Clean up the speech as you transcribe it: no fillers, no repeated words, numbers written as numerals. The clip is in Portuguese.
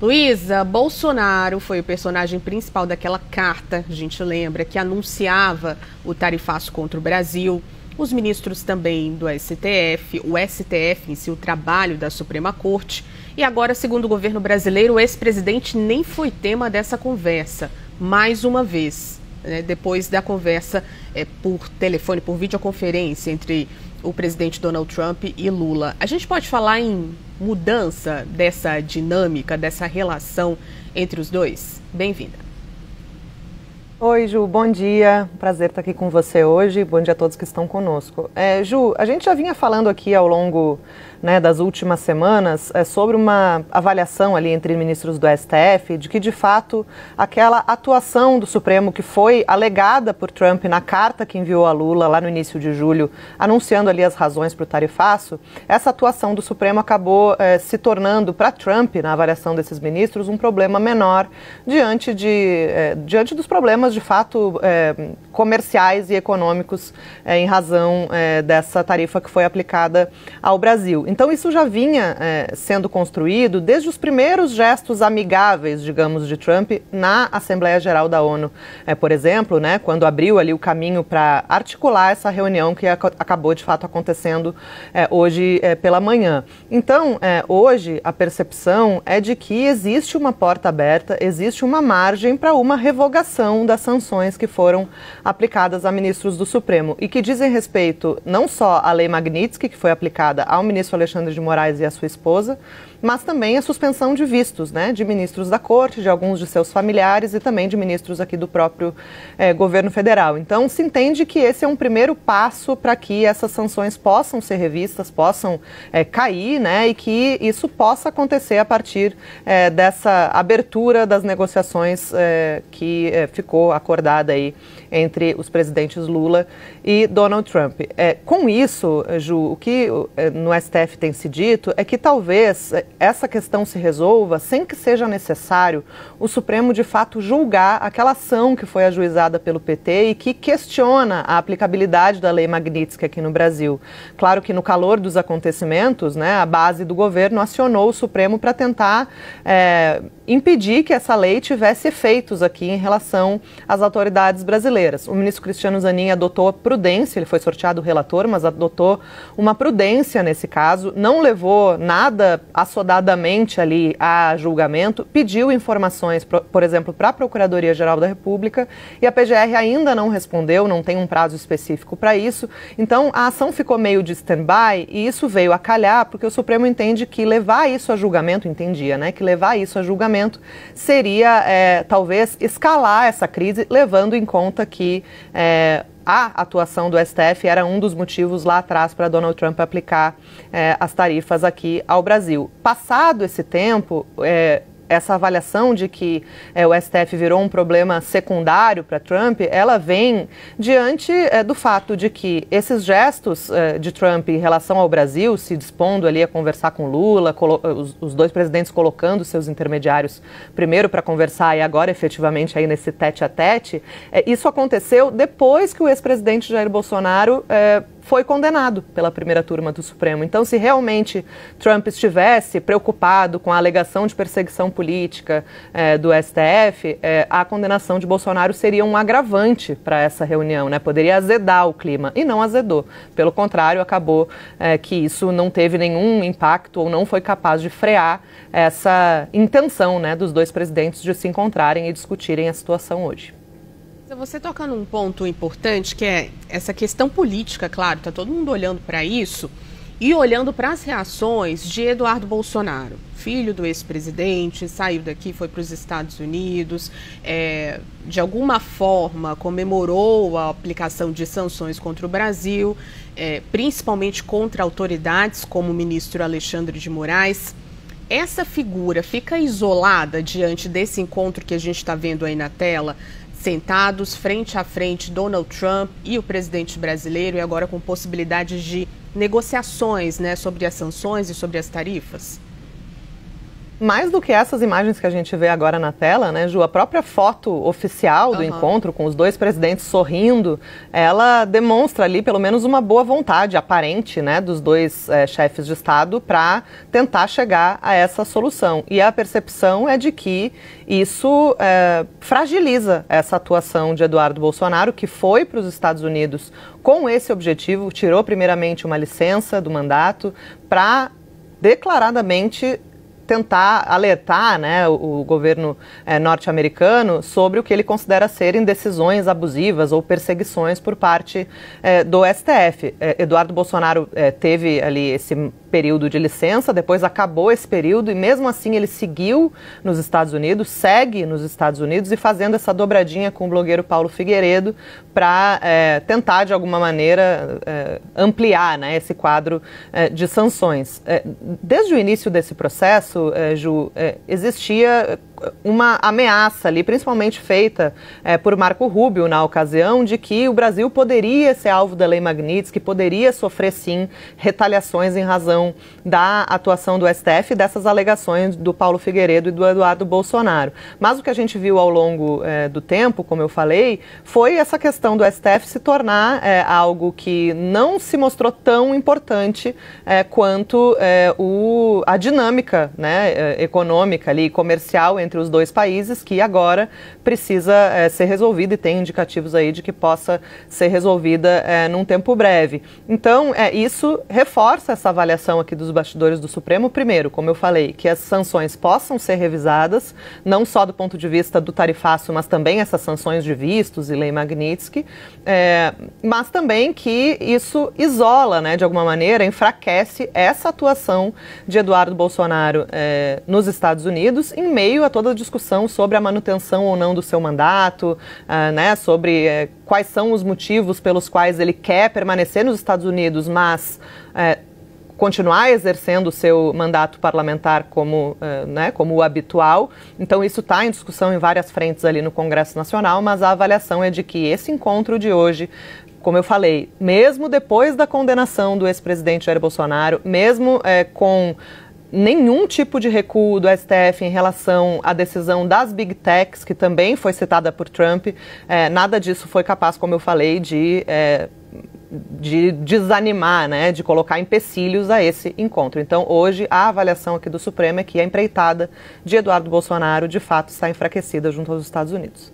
Luísa, Bolsonaro foi o personagem principal daquela carta, a gente lembra, que anunciava o tarifaço contra o Brasil. Os ministros também do STF, o STF em si, o trabalho da Suprema Corte. E agora, segundo o governo brasileiro, o ex-presidente nem foi tema dessa conversa, mais uma vez, né, depois da conversa por telefone, por videoconferência entre o presidente Donald Trump e Lula. A gente pode falar em mudança dessa dinâmica, dessa relação entre os dois? Bem-vinda. Oi, Ju, bom dia. Prazer estar aqui com você hoje. Bom dia a todos que estão conosco. Ju, a gente já vinha falando aqui ao longo das últimas semanas sobre uma avaliação ali entre ministros do STF de que, de fato, aquela atuação do Supremo que foi alegada por Trump na carta que enviou a Lula lá no início de julho, anunciando ali as razões para o tarifaço, essa atuação do Supremo acabou se tornando, para Trump, na avaliação desses ministros, um problema menor diante dos problemas, de fato, comerciais e econômicos em razão dessa tarifa que foi aplicada ao Brasil. Então, isso já vinha sendo construído desde os primeiros gestos amigáveis, digamos, de Trump na Assembleia Geral da ONU. Por exemplo, quando abriu ali o caminho para articular essa reunião que acabou, de fato, acontecendo hoje pela manhã. Então, hoje, a percepção é de que existe uma porta aberta, existe uma margem para uma revogação das sanções que foram aplicadas a ministros do Supremo e que dizem respeito não só à Lei Magnitsky, que foi aplicada ao ministro Alexandre de Moraes e à sua esposa, mas também a suspensão de vistos, de ministros da Corte, de alguns de seus familiares e também de ministros aqui do próprio governo federal. Então, se entende que esse é um primeiro passo para que essas sanções possam ser revistas, possam cair, e que isso possa acontecer a partir dessa abertura das negociações que ficou acordada aí entre os presidentes Lula e Donald Trump. Com isso, Ju, o que no STF tem se dito é que talvez essa questão se resolva sem que seja necessário o Supremo, de fato, julgar aquela ação que foi ajuizada pelo PT e que questiona a aplicabilidade da Lei Magnitsky aqui no Brasil. Claro que no calor dos acontecimentos, a base do governo acionou o Supremo para tentar impedir que essa lei tivesse efeitos aqui em relação às autoridades brasileiras. O ministro Cristiano Zanin adotou a prudência, ele foi sorteado relator, mas adotou uma prudência nesse caso, não levou nada assodadamente ali a julgamento, pediu informações, por exemplo, para a Procuradoria-Geral da República e a PGR ainda não respondeu, não tem um prazo específico para isso. Então, a ação ficou meio de stand-by e isso veio a calhar porque o Supremo entende que levar isso a julgamento, que levar isso a julgamento seria, talvez, escalar essa crise, levando em conta que a atuação do STF era um dos motivos lá atrás para Donald Trump aplicar as tarifas aqui ao Brasil. Passado esse tempo, essa avaliação de que o STF virou um problema secundário para Trump, ela vem diante do fato de que esses gestos de Trump em relação ao Brasil, se dispondo ali a conversar com Lula, os dois presidentes colocando seus intermediários primeiro para conversar e agora efetivamente aí nesse tete-a-tete, isso aconteceu depois que o ex-presidente Jair Bolsonaro foi condenado pela primeira turma do Supremo. Então, se realmente Trump estivesse preocupado com a alegação de perseguição política do STF, a condenação de Bolsonaro seria um agravante para essa reunião, poderia azedar o clima, e não azedou. Pelo contrário, acabou que isso não teve nenhum impacto ou não foi capaz de frear essa intenção dos dois presidentes de se encontrarem e discutirem a situação hoje. Você toca num ponto importante, que é essa questão política, claro, está todo mundo olhando para isso e olhando para as reações de Eduardo Bolsonaro, filho do ex-presidente, saiu daqui, foi para os Estados Unidos, de alguma forma comemorou a aplicação de sanções contra o Brasil, principalmente contra autoridades como o ministro Alexandre de Moraes. Essa figura fica isolada diante desse encontro que a gente está vendo aí na tela, sentados frente a frente Donald Trump e o presidente brasileiro, e agora com possibilidades de negociações sobre as sanções e sobre as tarifas? mais do que essas imagens que a gente vê agora na tela, né, Ju, a própria foto oficial do encontro, com os dois presidentes sorrindo, ela demonstra ali pelo menos uma boa vontade aparente, né, dos dois chefes de Estado para tentar chegar a essa solução. E a percepção é de que isso fragiliza essa atuação de Eduardo Bolsonaro, que foi para os Estados Unidos com esse objetivo, tirou primeiramente uma licença do mandato para declaradamente tentar alertar, né, o governo norte-americano sobre o que ele considera serem decisões abusivas ou perseguições por parte do STF. Eduardo Bolsonaro teve ali esse período de licença, depois acabou esse período e mesmo assim ele seguiu nos Estados Unidos, segue nos Estados Unidos e fazendo essa dobradinha com o blogueiro Paulo Figueiredo para tentar de alguma maneira ampliar, né, esse quadro de sanções. Desde o início desse processo, Ju, existia uma ameaça ali, principalmente feita por Marco Rubio na ocasião, de que o Brasil poderia ser alvo da Lei Magnitsky, que poderia sofrer sim retaliações em razão da atuação do STF e dessas alegações do Paulo Figueiredo e do Eduardo Bolsonaro. Mas o que a gente viu ao longo do tempo, como eu falei, foi essa questão do STF se tornar algo que não se mostrou tão importante quanto a dinâmica, né, econômica ali, comercial entre os dois países, que agora precisa ser resolvida e tem indicativos aí de que possa ser resolvida num tempo breve. Então, isso reforça essa avaliação aqui dos bastidores do Supremo. Primeiro, como eu falei, que as sanções possam ser revisadas, não só do ponto de vista do tarifaço, mas também essas sanções de vistos e Lei Magnitsky, mas também que isso isola, né, de alguma maneira, enfraquece essa atuação de Eduardo Bolsonaro nos Estados Unidos, em meio a toda a discussão sobre a manutenção ou não do seu mandato, né, sobre quais são os motivos pelos quais ele quer permanecer nos Estados Unidos, mas continuar exercendo o seu mandato parlamentar como o habitual. Então isso está em discussão em várias frentes ali no Congresso Nacional, mas a avaliação é de que esse encontro de hoje, como eu falei, mesmo depois da condenação do ex-presidente Jair Bolsonaro, mesmo com nenhum tipo de recuo do STF em relação à decisão das Big Techs, que também foi citada por Trump, nada disso foi capaz, como eu falei, de desanimar, né, de colocar empecilhos a esse encontro. Então, hoje, a avaliação aqui do Supremo é que a empreitada de Eduardo Bolsonaro, de fato, está enfraquecida junto aos Estados Unidos.